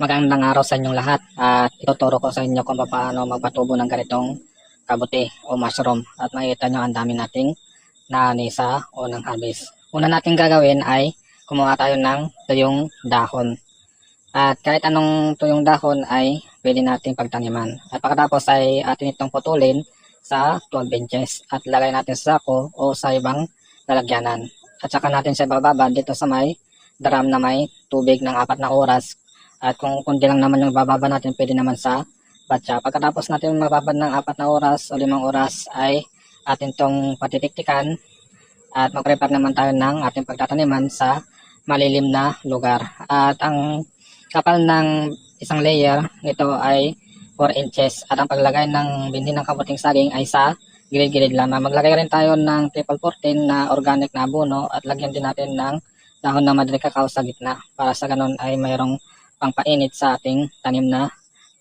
Magandang araw sa inyong lahat at ituturo ko sa inyo kung paano magpatubo ng ganitong kabuti o mushroom at makikita nyo ang dami nating naanisa o ng harvest. Una natin gagawin ay kumuha tayo ng tuyong dahon at kahit anong tuyong dahon ay pwede nating pagtaniman at pagkatapos ay atin itong putulin sa 12 inches at lagay natin sa sako o sa ibang lalagyanan at saka natin siya bababa dito sa may drum na may tubig ng 4 na oras. At kung kundi lang naman yung bababa natin, pwede naman sa batya. Pagkatapos natin mababad ng 4 na oras o 5 oras ay atin tong patitiktikan at mag-prepare naman tayo ng ating pagtataniman sa malilim na lugar. At ang kapal ng isang layer nito ay 4 inches at ang paglagay ng binhi ng kabuting saging ay sa gilid-gilid lamang. Maglagay rin tayo ng triple 14 na organic na abono at lagyan din natin ng dahon ng madre cacao sa gitna para sa ganun ay mayroong pangpainit sa ating tanim na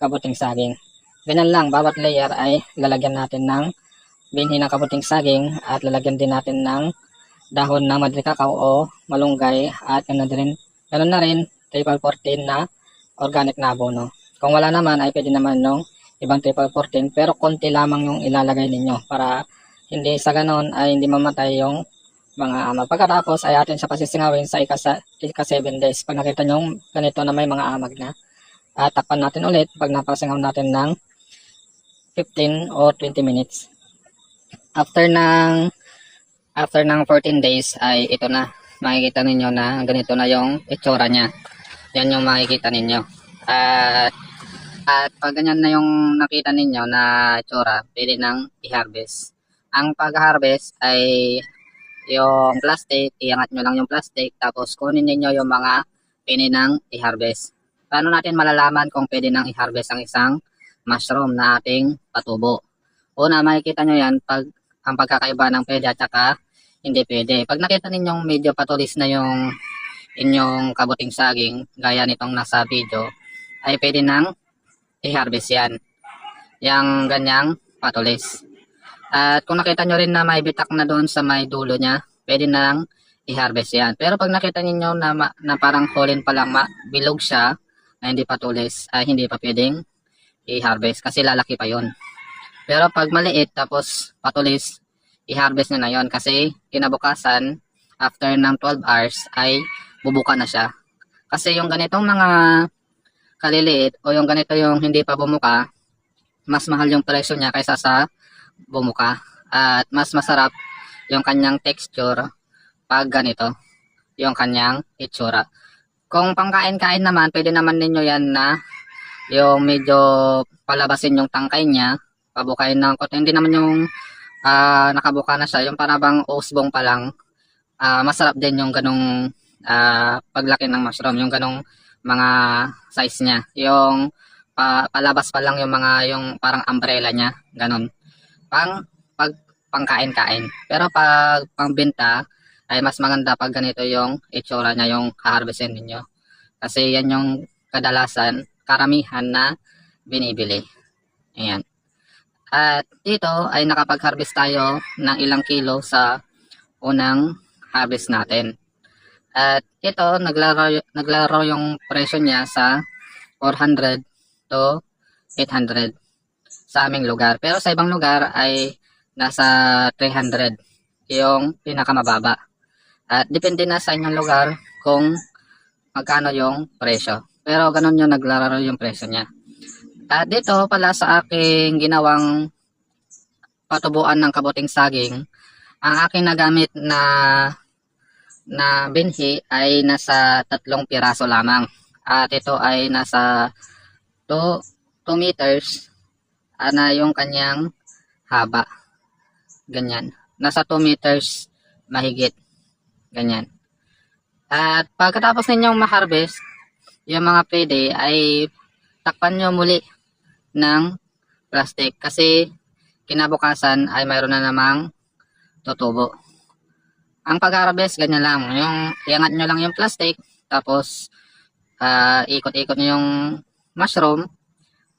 kabuting saging. Ganyan lang, bawat layer ay lalagyan natin ng binhi ng kabuting saging at lalagyan din natin ng dahon ng madre cacao o malunggay at ganun na rin triple 14 na organic na abono. Kung wala naman ay pwede naman yung ibang triple 14 pero konti lamang yung ilalagay ninyo para hindi sa ganun ay hindi mamatay yung mga amag. Pagkatapos ay atin siya pasisingawin sa ika 7 days. Pag nakita nyo ganito na may mga amag na, takpan natin ulit pag napasingaw natin ng 15 or 20 minutes. After ng 14 days ay ito na. Makikita ninyo na ganito na yung itsura niya. Yan yung makikita ninyo. At pag ganyan na yung nakita ninyo na itsura, pwede nang i-harvest. Ang pag-harvest ay yung plastic, iangat nyo lang yung plastic, tapos kunin niyo yung mga pwede nang i-harvest. Paano natin malalaman kung pwede nang i-harvest ang isang mushroom na ating patubo? Una, makikita nyo yan pag ang pagkakaiba ng pwede at saka hindi pwede. Pag nakita ninyong medyo patulis na yung inyong kabuting saging, gaya nitong nasa video, ay pwede nang i-harvest yan. Yang ganyang patulis. At kung nakita nyo rin na may bitak na doon sa may dulo niya, pwede na lang i-harvest yan. Pero pag nakita niyo na parang holin pa lang, bilog siya, na hindi patulis, ay hindi pa pwedeng i-harvest kasi lalaki pa yon. Pero pag maliit tapos patulis, i-harvest na yon kasi kinabukasan, after ng 12 hours, ay bubuka na siya. Kasi yung ganitong mga kaliliit o yung ganito yung hindi pa bumuka, mas mahal yung presyo niya kaysa sa bumuka at mas masarap yung kanyang texture pag ganito yung kanyang itsura. Kung pangkain-kain naman, pwede naman ninyo yan na yung medyo palabasin yung tangkay niya, pabukayin ng konti, hindi naman yung nakabuka na siya, yung parang usbong pa lang. Masarap din yung ganong paglaki ng mushroom, yung ganong mga size niya, yung palabas pa lang yung mga yung parang umbrella niya, ganon pangkain-kain. Pero pag pangbenta ay mas maganda pag ganito yung itsura niya yung haharvestin ninyo. Kasi yan yung kadalasan, karamihan na binibili. Ayan. At dito ay nakapag-harvest tayo ng ilang kilo sa unang harvest natin. At ito, naglaro yung presyo niya sa 400 to 800 sa aming lugar. Pero sa ibang lugar ay nasa 300 yung pinakamababa. At depende na sa inyong lugar kung magkano yung presyo. Pero ganun yung naglalaro yung presyo niya. At dito pala sa aking ginawang patubuan ng kabuting saging, ang aking nagamit na binhi ay nasa 3 piraso lamang. At ito ay nasa 2 meters na yung kanyang haba. Ganyan. Nasa 2 meters mahigit. Ganyan. At pagkatapos ninyong ma-harvest, yung mga pwede ay takpan nyo muli ng plastic kasi kinabukasan ay mayroon na namang tutubo. Ang pag-harvest, ganyan lang. Yung iangat nyo lang yung plastic, tapos ikot-ikot nyo yung mushroom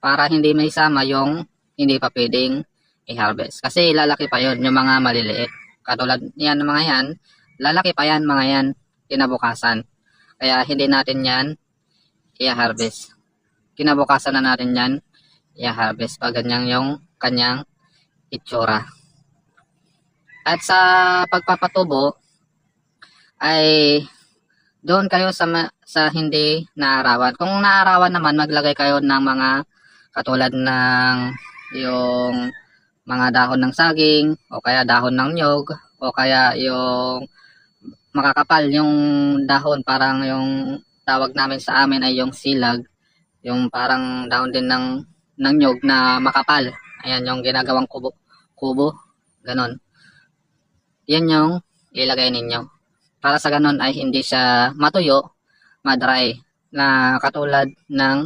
para hindi may sama yung hindi pa pwedeng i-harvest. Kasi lalaki pa yon yung mga maliliit. Katulad yan mga yan, lalaki pa yan mga yan kinabukasan. Kaya hindi natin yan i-harvest. kinabukasan na natin yan i-harvest pag ganyan yung kanyang itsura. At sa pagpapatubo ay doon kayo sa hindi naarawan. Kung naarawan naman, maglagay kayo ng mga katulad ng yung mga dahon ng saging o kaya dahon ng nyog o kaya yung makakapal yung dahon, parang yung tawag namin sa amin ay yung silag, yung parang dahon din ng nyog na makapal. Ayan yung ginagawang kubo, ganon. Yan yung ilagay ninyo. Para sa ganon ay hindi siya matuyo, madry, na katulad ng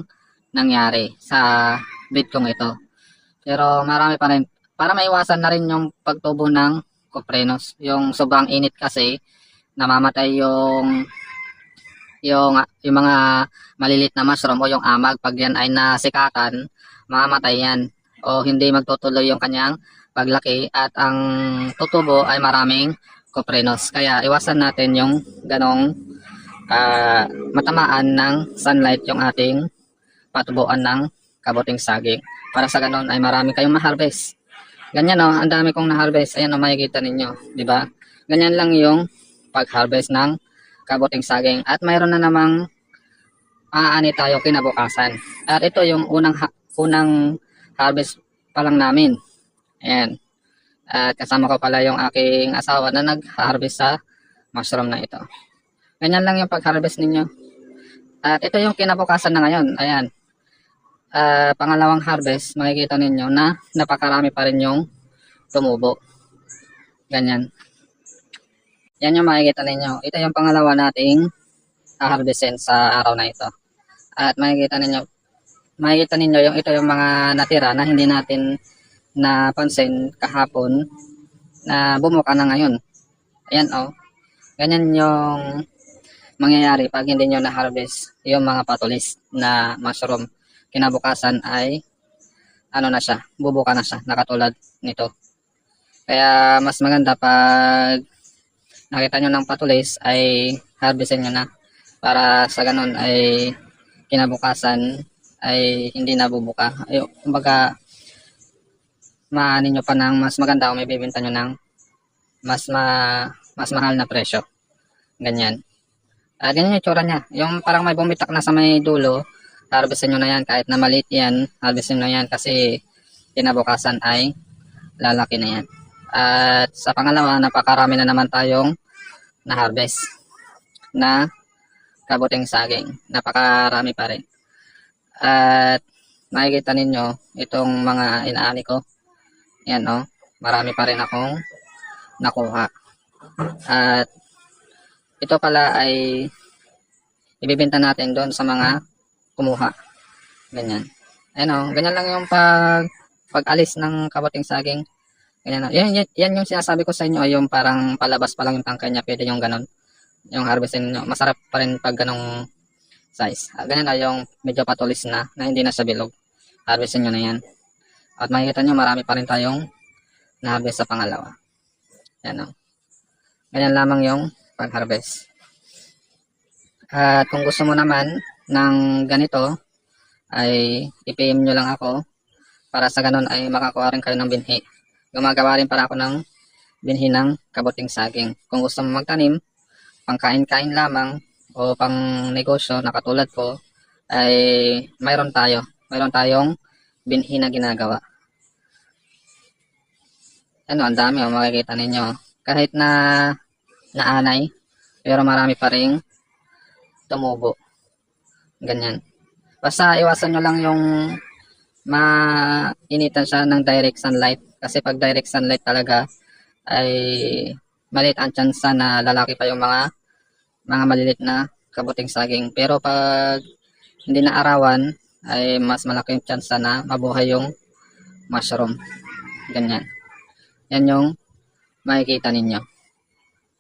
nangyari sa bed kong ito. Pero marami pa rin, para maiwasan na rin yung pagtubo ng Cuprenos. Yung sobrang init kasi, namamatay yung mga malilit na mushroom o yung amag. Pag yan ay nasikatan, mamamatay yan o hindi magtutuloy yung kanyang paglaki at ang tutubo ay maraming Cuprenos. Kaya iwasan natin yung ganong matamaan ng sunlight yung ating patubuan ng kabuting saging. Para sa ganon ay marami kayong ma-harvest. Ganyan o, ang dami kong na-harvest. Ayan o, makikita ninyo, di ba? Ganyan lang yung pag-harvest ng kabuting saging. At mayroon na namang aani tayo kinabukasan. At ito yung unang harvest pa lang namin. Ayan. At kasama ko pala yung aking asawa na nag-harvest sa mushroom na ito. Ganyan lang yung pag-harvest ninyo. At ito yung kinabukasan na ngayon. Ayan. Pangalawang harvest, makikita ninyo na napakarami pa rin yung tumubo. Ganyan. Yan yung makikita ninyo. Ito yung pangalawa nating harvestin sa araw na ito. At makikita ninyo yung ito yung mga natira na hindi natin napansin kahapon na bumuka na ngayon. Ayan o. Ganyan yung mangyayari pag hindi nyo na-harvest yung mga patulis na mushroom. Kinabukasan ay ano na siya, bubuka na siya, nakatulad nito. Kaya mas maganda pag nakita nyo ng patulis ay harvestin nyo na para sa ganun ay kinabukasan ay hindi nabubuka. Ay, kumbaga maanin nyo pa ng mas maganda o may bibenta nyo ng mas mahal na presyo. Ganyan. Ganyan yung tsura niya. Yung parang may bumitak na sa may dulo, harvestin nyo na yan. Kahit na maliit yan, harvestin nyo na yan kasi kinabukasan ay lalaki na yan. At sa pangalawa, napakarami na naman tayong na-harvest na kabuting saging. Napakarami pa rin. At makikita ninyo itong mga inaani ko. Yan o, marami pa rin akong nakuha. At ito pala ay ibibenta natin doon sa mga kumuha. Ganyan. Ayan o, ganyan lang yung pag-alis ng kabuting saging. Ganyan, yan yung sinasabi ko sa inyo, yung parang palabas pa lang yung tangkay niya, pwede yung ganon. Yung harvestin nyo, masarap pa rin pag ganong size. Ganyan na yung medyo patulis na hindi na siya bilog. Harvestin nyo na yan. At makikita nyo, marami pa rin tayong na-harvest sa pangalawa. Yan o. Ganyan lamang yung pag-harvest. At kung gusto mo naman ng ganito, ay i-PM nyo lang ako para sa ganon ay makakuha rin kayo ng binhi. Gumagawa rin para ako ng binhi ng kabuting saging. Kung gusto mo magtanim, pang kain-kain lamang o pang negosyo na katulad ko, ay mayroon tayong binhi na ginagawa. Ano, ang dami o makikita ninyo. Kahit na naanay, pero marami pa ring tumubo. Ganyan. Basta iwasan nyo lang yung mainitan siya ng direct sunlight. Kasi pag direct sunlight talaga ay maliit ang tsansa na lalaki pa yung mga malilit na kabuting saging. Pero pag hindi na arawan ay mas malaki yung tsansa na mabuhay yung mushroom. Ganyan. Yan yung makikita ninyo.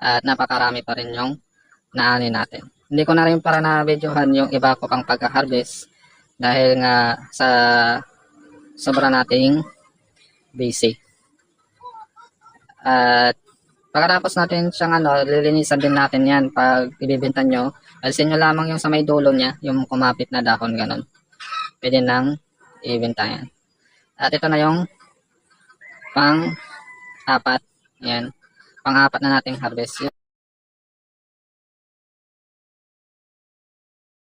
At napakarami pa rin yung naani natin. Hindi ko na rin para na-videohan yung iba ko pang pagka-harvest dahil nga sa sobra nating busy. At pagkatapos natin siyang lilinisan din natin yan pag ibibenta nyo. Alisin nyo lamang yung sa may dulo niya, yung kumapit na dahon, ganun. pwede nang ibenta yan. At ito na yung pang-apat. Ayan. Pang-apat na nating harvest.